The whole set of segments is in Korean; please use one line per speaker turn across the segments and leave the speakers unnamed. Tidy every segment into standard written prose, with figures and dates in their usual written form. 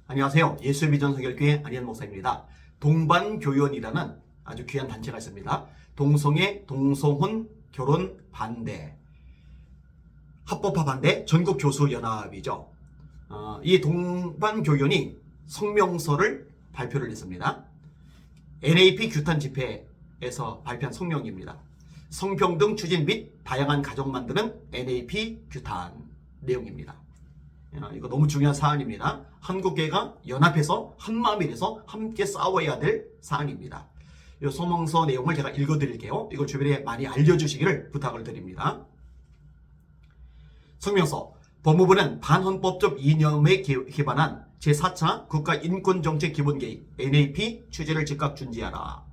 안녕하세요. 예수비전 성결교회 안희연 목사입니다. 동반교연이라는 아주 귀한 단체가 있습니다. 동성애, 동성혼, 결혼 반대, 합법화 반대 전국교수연합이죠. 이 동반교연이 성명서를 발표를 했습니다. NAP 규탄 집회에서 발표한 성명입니다. 성평등 추진 및 다양한 가족 만드는 NAP 규탄 내용입니다. 이거 너무 중요한 사안입니다. 한국교회가 연합해서 한마음이 돼서 함께 싸워야 될 사안입니다. 이 성명서 내용을 제가 읽어드릴게요. 이걸 주변에 많이 알려주시기를 부탁을 드립니다. 성명서. 법무부는 반헌법적 이념에 기반한 제4차 국가인권정책기본계획 NAP 취지를 즉각 중지하라.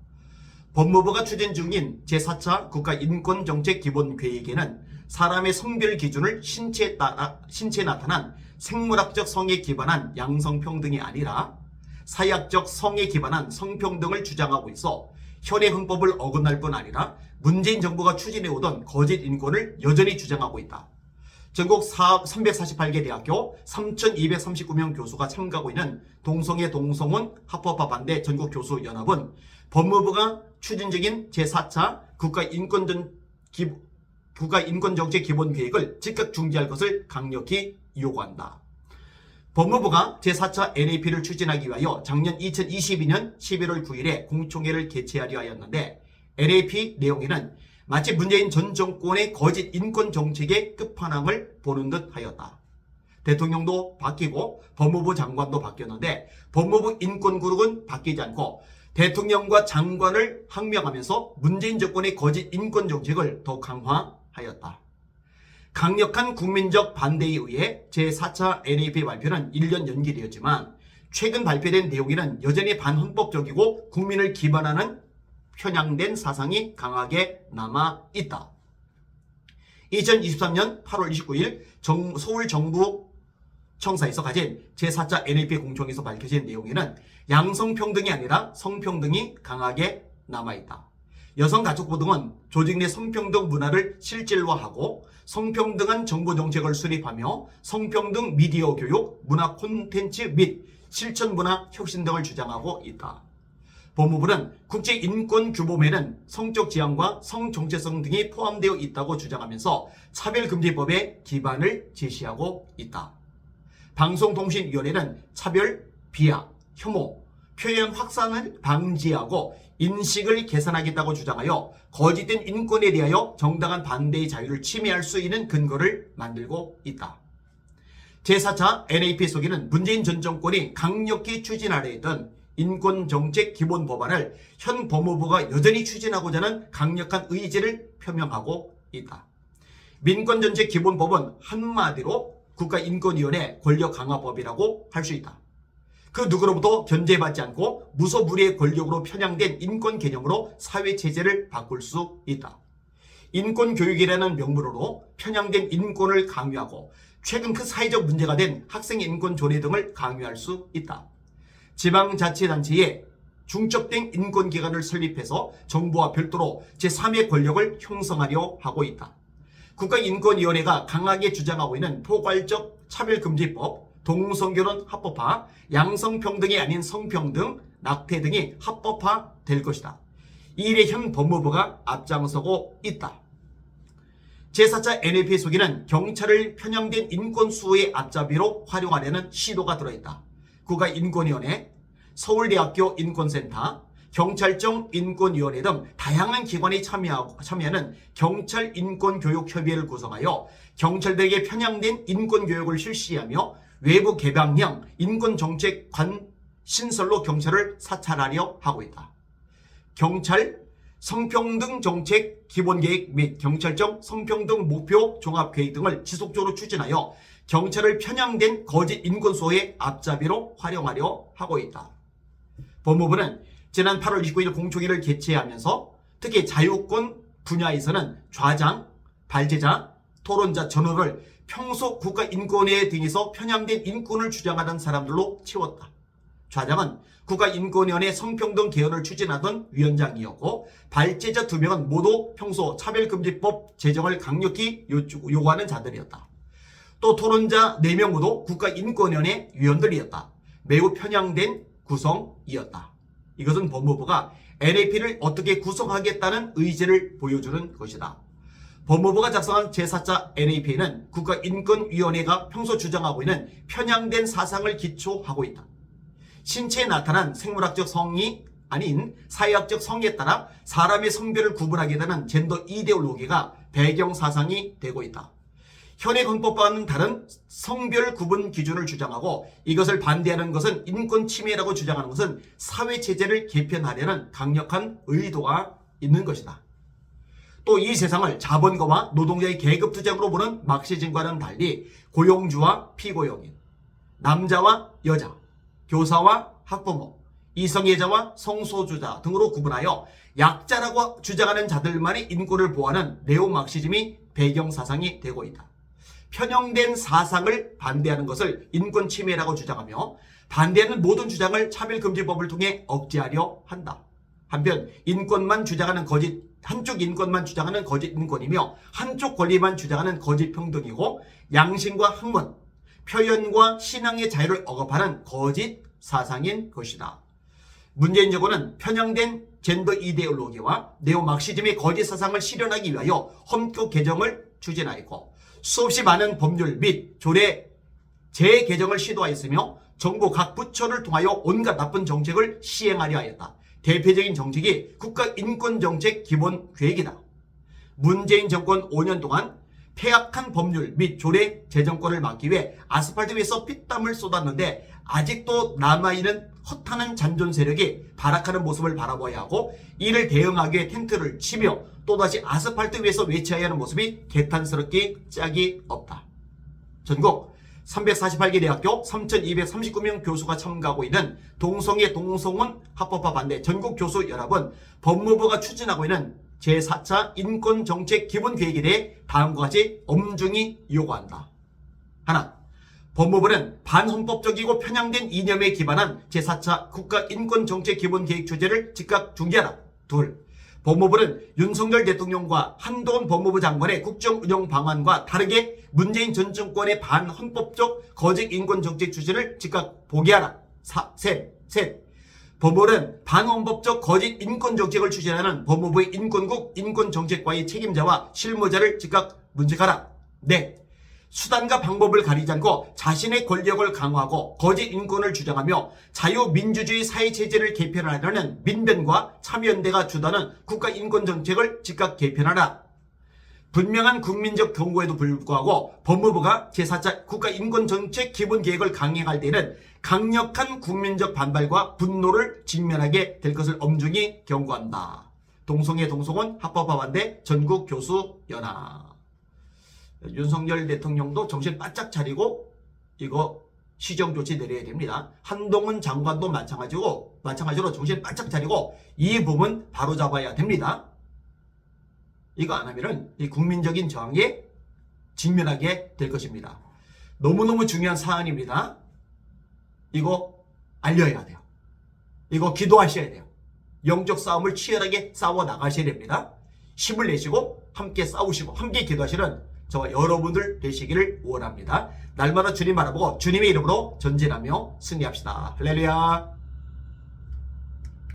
법무부가 추진 중인 제4차 국가인권정책기본계획에는 사람의 성별 기준을 신체에 나타난 생물학적 성에 기반한 양성평등이 아니라 사약적 성에 기반한 성평등을 주장하고 있어 현행 헌법을 어긋날 뿐 아니라 문재인 정부가 추진해오던 거짓 인권을 여전히 주장하고 있다. 전국 348개 대학교 3,239명 교수가 참가하고 있는 동성애 동성혼 합법화 반대 전국교수연합은 법무부가 추진 중인 제4차 국가인권정책기본계획을 즉각 중지할 것을 강력히 요구한다. 법무부가 제4차 NAP를 추진하기 위하여 작년 2022년 11월 9일에 공청회를 개최하려 하였는데 NAP 내용에는 마치 문재인 전 정권의 거짓 인권 정책의 끝판왕을 보는 듯 하였다. 대통령도 바뀌고 법무부 장관도 바뀌었는데 법무부 인권그룹은 바뀌지 않고 대통령과 장관을 항명하면서 문재인 정권의 거짓 인권 정책을 더 강화하였다. 강력한 국민적 반대에 의해 제4차 NAP 발표는 1년 연기되었지만 최근 발표된 내용에는 여전히 반헌법적이고 국민을 기반하는 편향된 사상이 강하게 남아있다. 2023년 8월 29일 서울정부청사에서 가진 제4차 NAP 공청에서 밝혀진 내용에는 양성평등이 아니라 성평등이 강하게 남아있다. 여성가족부 등은 조직 내 성평등 문화를 실질화하고 성평등한 정부정책을 수립하며 성평등 미디어 교육, 문화 콘텐츠 및 실천 문화 혁신 등을 주장하고 있다. 법무부는 국제인권규범에는 성적 지향과 성정체성 등이 포함되어 있다고 주장하면서 차별금지법의 기반을 제시하고 있다. 방송통신위원회는 차별, 비하, 혐오, 표현 확산을 방지하고 인식을 개선하겠다고 주장하여 거짓된 인권에 대하여 정당한 반대의 자유를 침해할 수 있는 근거를 만들고 있다. 제4차 NAP 속에는 문재인 전 정권이 강력히 추진하려 했던 인권정책 기본 법안을 현 법무부가 여전히 추진하고자 하는 강력한 의지를 표명하고 있다. 민권정책 기본법은 한마디로 국가인권위원회 권력강화법이라고 할 수 있다. 그 누구로부터 견제받지 않고 무소불위의 권력으로 편향된 인권 개념으로 사회체제를 바꿀 수 있다. 인권교육이라는 명분으로 편향된 인권을 강요하고 최근 그 사회적 문제가 된 학생의 인권 존애 등을 강요할 수 있다. 지방자치단체에 중첩된 인권기관을 설립해서 정부와 별도로 제3의 권력을 형성하려 하고 있다. 국가인권위원회가 강하게 주장하고 있는 포괄적 차별금지법, 동성결혼 합법화, 양성평등이 아닌 성평등, 낙태 등이 합법화 될 것이다. 이 일에 현 법무부가 앞장서고 있다. 제4차 NAP 속에는 경찰을 편향된 인권 수호의 앞잡이로 활용하려는 시도가 들어있다. 국가인권위원회, 서울대학교 인권센터, 경찰청 인권위원회 등 다양한 기관이 참여하는 경찰인권교육협의회를 구성하여 경찰들에게 편향된 인권교육을 실시하며 외부 개방형 인권정책관 신설로 경찰을 사찰하려 하고 있다. 경찰 성평등 정책 기본계획 및 경찰청 성평등 목표 종합계획 등을 지속적으로 추진하여 경찰을 편향된 거짓 인권수호의 앞잡이로 활용하려 하고 있다. 법무부는 지난 8월 29일 공청회를 개최하면서 특히 자유권 분야에서는 좌장, 발제자, 토론자 전원을 평소 국가인권위원회 등에서 편향된 인권을 주장하던 사람들로 채웠다. 좌장은 국가인권위원회 성평등 개헌을 추진하던 위원장이었고 발제자 2명은 모두 평소 차별금지법 제정을 강력히 요구하는 자들이었다. 또 토론자 4명 모두 국가인권위원회 위원들이었다. 매우 편향된 구성이었다. 이것은 법무부가 NAP를 어떻게 구성하겠다는 의지를 보여주는 것이다. 법무부가 작성한 제4차 NAP에는 국가인권위원회가 평소 주장하고 있는 편향된 사상을 기초하고 있다. 신체에 나타난 생물학적 성이 아닌 사회학적 성에 따라 사람의 성별을 구분하게 되는 젠더 이데올로기가 배경 사상이 되고 있다. 현행 헌법과는 다른 성별 구분 기준을 주장하고 이것을 반대하는 것은 인권 침해라고 주장하는 것은 사회체제를 개편하려는 강력한 의도가 있는 것이다. 또 이 세상을 자본가와 노동자의 계급투쟁으로 보는 막시즘과는 달리 고용주와 피고용인, 남자와 여자, 교사와 학부모, 이성애자와 성소수자 등으로 구분하여 약자라고 주장하는 자들만이 인권을 보호하는 네오막시즘이 배경사상이 되고 있다. 편향된 사상을 반대하는 것을 인권 침해라고 주장하며 반대하는 모든 주장을 차별금지법을 통해 억제하려 한다. 한편 한쪽 인권만 주장하는 거짓 인권이며 한쪽 권리만 주장하는 거짓 평등이고 양심과 학문, 표현과 신앙의 자유를 억압하는 거짓 사상인 것이다. 문재인 정부는 편향된 젠더 이데올로기와 네오막시즘의 거짓 사상을 실현하기 위하여 헌법 개정을 추진하였고 수없이 많은 법률 및 조례 재개정을 시도하였으며 정부 각 부처를 통하여 온갖 나쁜 정책을 시행하려 하였다. 대표적인 정책이 국가인권정책 기본계획이다. 문재인 정권 5년 동안 폐악한 법률 및 조례 제정권을 막기 위해 아스팔트 위에서 피땀을 쏟았는데 아직도 남아있는 허탄한 잔존 세력이 발악하는 모습을 바라보아야 하고 이를 대응하기 위해 텐트를 치며 또다시 아스팔트 위에서 외쳐야 하는 모습이 개탄스럽기 짝이 없다. 전국 348개 대학교 3,239명 교수가 참가하고 있는 동성애 동성혼 합법화 반대 전국교수연합은 법무부가 추진하고 있는 제4차 인권정책 기본계획에 대해 다음과 같이 엄중히 요구한다. 하나, 법무부는 반헌법적이고 편향된 이념에 기반한 제4차 국가인권정책 기본계획 주제를 즉각 중지하라. 둘, 법무부는 윤석열 대통령과 한동훈 법무부 장관의 국정운영 방안과 다르게 문재인 전 정권의 반헌법적 거짓 인권정책 추진을 즉각 포기하라. 셋, 법무부는 반헌법적 거짓 인권정책을 추진하는 법무부의 인권국 인권정책과의 책임자와 실무자를 즉각 문책하라. 넷, 수단과 방법을 가리지 않고 자신의 권력을 강화하고 거짓 인권을 주장하며 자유민주주의 사회체제를 개편하려는 민변과 참여연대가 주도하는 국가인권정책을 즉각 개편하라. 분명한 국민적 경고에도 불구하고 법무부가 제4차 국가인권정책 기본계획을 강행할 때에는 강력한 국민적 반발과 분노를 직면하게 될 것을 엄중히 경고한다. 동성애 동성혼 합법화 반대 전국교수연합. 윤석열 대통령도 정신 바짝 차리고 이거 시정조치 내려야 됩니다. 한동훈 장관도 마찬가지로 정신 바짝 차리고 이 부분 바로잡아야 됩니다. 이거 안 하면은 이 국민적인 저항에 직면하게 될 것입니다. 너무너무 중요한 사안입니다. 이거 알려야 돼요. 이거 기도하셔야 돼요. 영적 싸움을 치열하게 싸워 나가셔야 됩니다. 힘을 내시고 함께 싸우시고 함께 기도하시는 저와 여러분들 되시기를 원합니다. 날마다 주님 바라보고 주님의 이름으로 전진하며 승리합시다. 할렐루야.